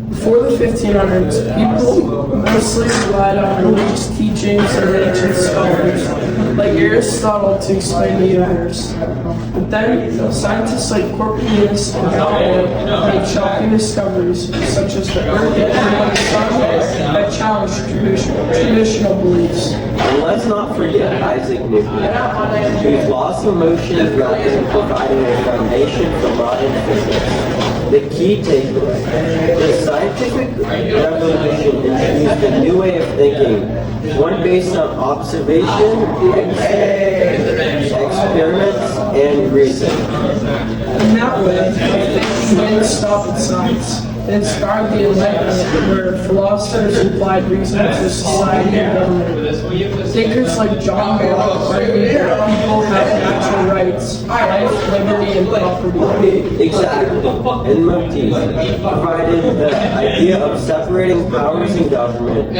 Before the 1500s, people mostly relied on religious teachings and ancient scholars like Aristotle to explain the universe. But then, scientists like Copernicus and Galileo made shocking discoveries such as the Earth and the Sun that challenged traditional beliefs. And let's not forget Isaac Newton, whose laws of motion method provided a foundation for modern physics. The key takeaway: the scientific revolution introduced a new way of thinking, one based on observation, experiments, and reason. In that way, thinking didn't stop at science. It inspired the Enlightenment, where philosophers applied reason to society and government. Thinkers like John Locke argued that people have natural rights, life, liberty, and property. Exactly. And Montaigne provided the idea of separating powers in government,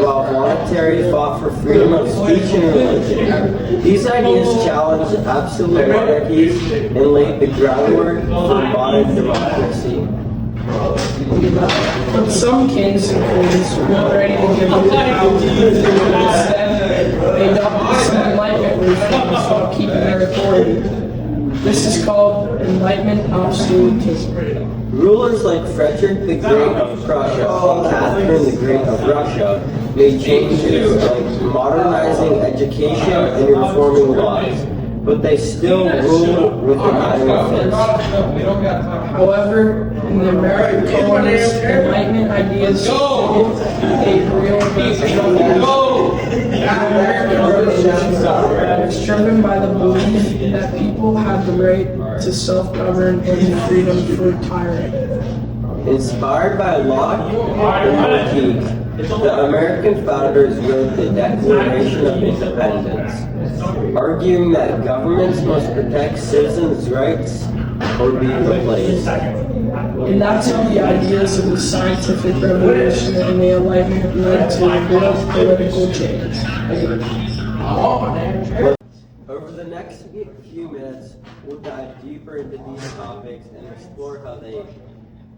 while Voltaire fought for freedom of speech and religion. These ideas challenged absolute monarchies and laid the groundwork for modern democracy. But some kings and queens weren't ready to give up the power. Instead, they adopted some Enlightenment reforms while keeping their authority. This is called Enlightenment absolutism. Rulers like Frederick the Great of Prussia and Catherine the Great of Russia made changes like modernizing education and reforming laws, but they still ruled with an iron fist. However, in the American colonies, Enlightenment ideas a real revolution. That is driven by the belief that people have the right to self-govern and freedom for tyrant. Inspired by Locke and Montaigne, the American founders wrote the Declaration of Independence, arguing that governments must protect citizens' rights or be replaced. And that's how the ideas of the scientific revolution and the Enlightenment led to real political change. Over the next few minutes, we'll dive deeper into these topics and explore how they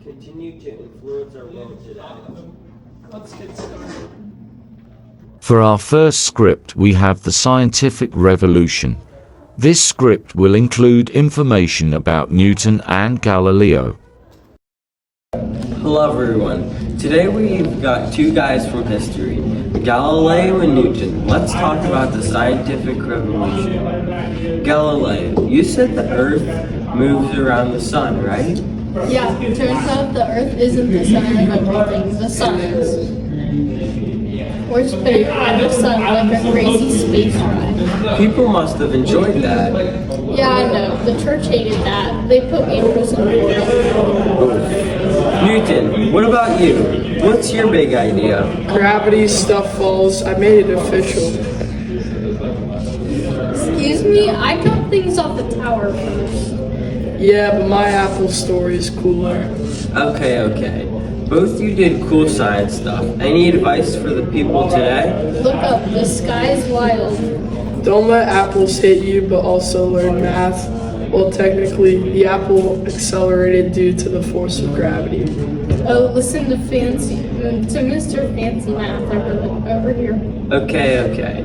continue to influence our world today. Let's get started. For our first script, we have the scientific revolution. This script will include information about Newton and Galileo. Hello everyone. Today we've got two guys from history, Galileo and Newton. Let's talk about the scientific revolution. Galileo, you said the Earth moves around the sun, right? Yeah, it turns out the Earth isn't the center of everything, the sun is. We're spinning around the sun like a crazy space ride. People must have enjoyed that. Yeah, I know. The church hated that. They put me in prison for it. Newton, what about you? What's your big idea? Gravity, stuff falls. I made it official. Excuse me? I cut things off the tower first. Yeah, but my Apple story is cooler. Okay. Both you did cool science stuff. Any advice for the people today? Look up. The sky's wild. Don't let apples hit you, but also learn math. Well, technically, the apple accelerated due to the force of gravity. Oh, listen to Mr. Fancy Math over here. Okay.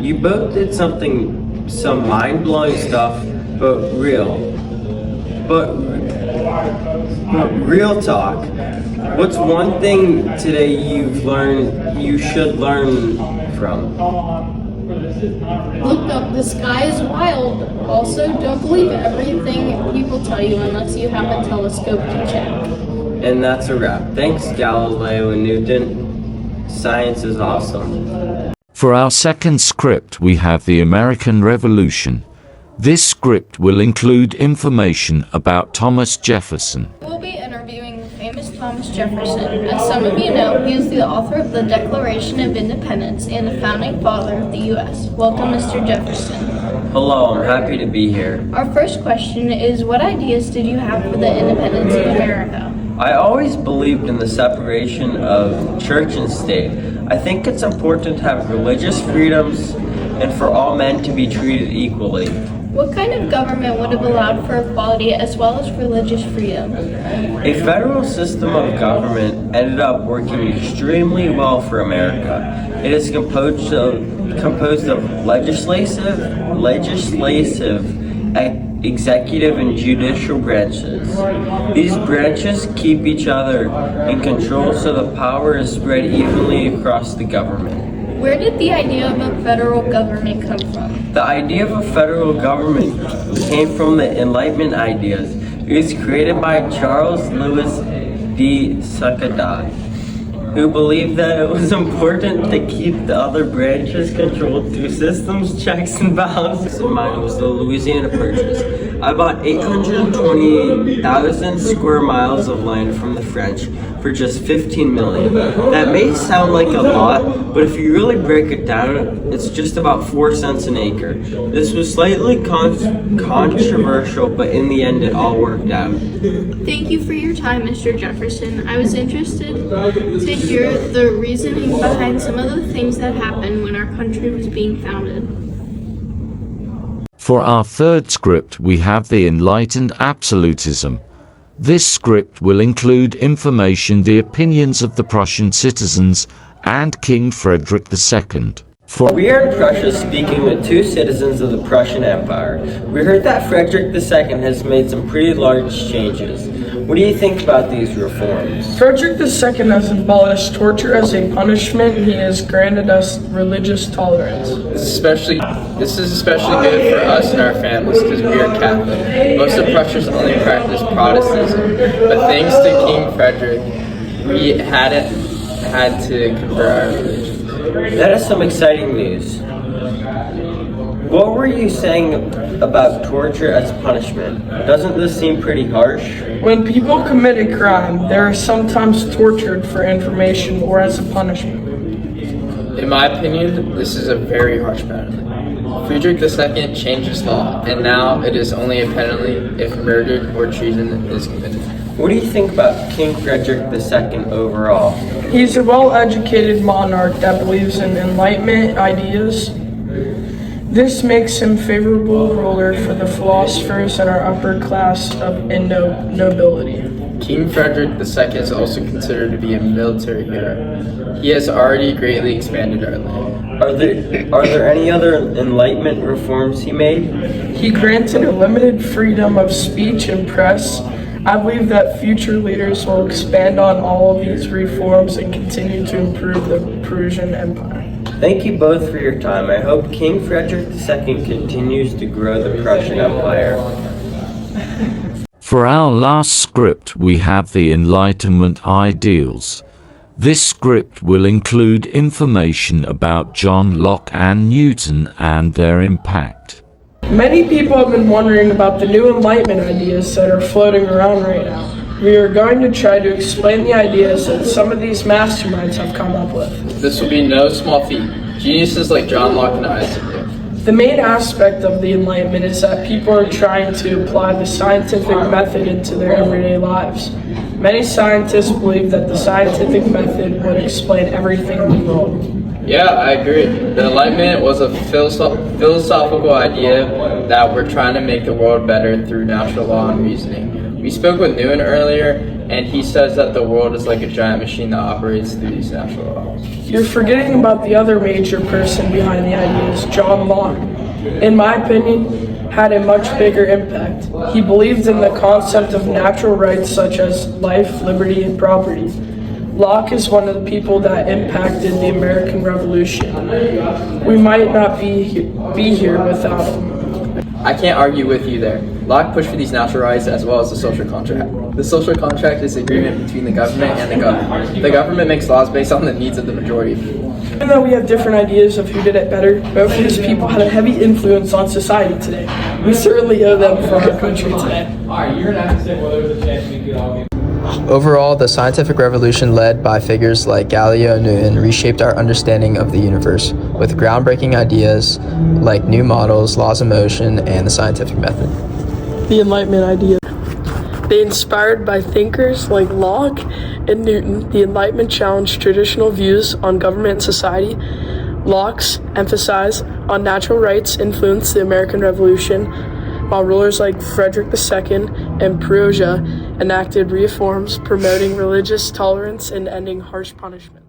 You both did some mind-blowing stuff, but real talk. What's one thing today you should learn from? Look up. The sky is wild. Also, don't believe everything people tell you unless you have a telescope to check. And that's a wrap. Thanks, Galileo and Newton. Science is awesome. For our second script, we have the American Revolution. This script will include information about Thomas Jefferson. We'll be interviewing the famous Thomas Jefferson. As some of you know, he is the author of the Declaration of Independence and the founding father of the U.S. Welcome, Mr. Jefferson. Hello, I'm happy to be here. Our first question is, what ideas did you have for the independence of America? I always believed in the separation of church and state. I think it's important to have religious freedoms and for all men to be treated equally. What kind of government would have allowed for equality as well as religious freedom? A federal system of government ended up working extremely well for America. It is composed of legislative, executive, and judicial branches. These branches keep each other in control so the power is spread evenly across the government. Where did the idea of a federal government come from? The idea of a federal government came from the Enlightenment ideas. It was created by Charles Louis de Sacadot, who believed that it was important to keep the other branches controlled through systems, checks, and balances. Mine was the Louisiana Purchase. I bought 828,000 square miles of land from the French for just 15 million. That may sound like a lot, but if you really break it down, it's just about 4 cents an acre. This was slightly controversial, but in the end it all worked out. Thank you for your time, Mr. Jefferson. I was interested to hear the reasoning behind some of the things that happened when our country was being founded. For our third script, we have the Enlightened Absolutism. This script will include information, the opinions of the Prussian citizens, and King Frederick II. We are in Prussia speaking with 2 citizens of the Prussian Empire. We heard that Frederick II has made some pretty large changes. What do you think about these reforms? Frederick II has abolished torture as a punishment. He has granted us religious tolerance. This is especially good for us and our families because we are Catholic. Most of Prussians only practice Protestantism, but thanks to King Frederick, we had to convert our religion. That is some exciting news. What were you saying about torture as punishment? Doesn't this seem pretty harsh? When people commit a crime, they are sometimes tortured for information or as a punishment. In my opinion, this is a very harsh penalty. Friedrich II changed his law, and now it is only a penalty if murder or treason is committed. What do you think about King Frederick II overall? He's a well-educated monarch that believes in Enlightenment ideas. This makes him favorable ruler for the philosophers and our upper class in nobility. King Frederick II is also considered to be a military hero. He has already greatly expanded our land. Are there any other Enlightenment reforms he made? He granted a limited freedom of speech and press. I believe that future leaders will expand on all of these reforms and continue to improve the Prussian Empire. Thank you both for your time. I hope King Frederick II continues to grow the Prussian Empire. For our last script, we have the Enlightenment ideals. This script will include information about John Locke and Newton and their impact. Many people have been wondering about the new Enlightenment ideas that are floating around right now. We are going to try to explain the ideas that some of these masterminds have come up with. This will be no small feat. Geniuses like John Locke and Isaac Newton. The main aspect of the Enlightenment is that people are trying to apply the scientific method into their everyday lives. Many scientists believe that the scientific method would explain everything in the world. Yeah, I agree. The Enlightenment was a philosophical idea that we're trying to make the world better through natural law and reasoning. We spoke with Newton earlier, and he says that the world is like a giant machine that operates through these natural laws. You're forgetting about the other major person behind the ideas, John Locke. In my opinion, had a much bigger impact. He believed in the concept of natural rights such as life, liberty, and property. Locke is one of the people that impacted the American Revolution. We might not be here without him. I can't argue with you there. Locke pushed for these natural rights as well as the social contract. The social contract is the agreement between the government and the government. The government makes laws based on the needs of the majority of people. Even though we have different ideas of who did it better, both of these people had a heavy influence on society today. We certainly owe them for our country today. Overall, the scientific revolution led by figures like Galileo and Newton reshaped our understanding of the universe with groundbreaking ideas like new models, laws of motion, and the scientific method. The Enlightenment idea. They inspired by thinkers like Locke and Newton. The Enlightenment challenged traditional views on government and society. Locke's emphasis on natural rights influenced the American Revolution, while rulers like Frederick II and Perugia enacted reforms promoting religious tolerance and ending harsh punishment.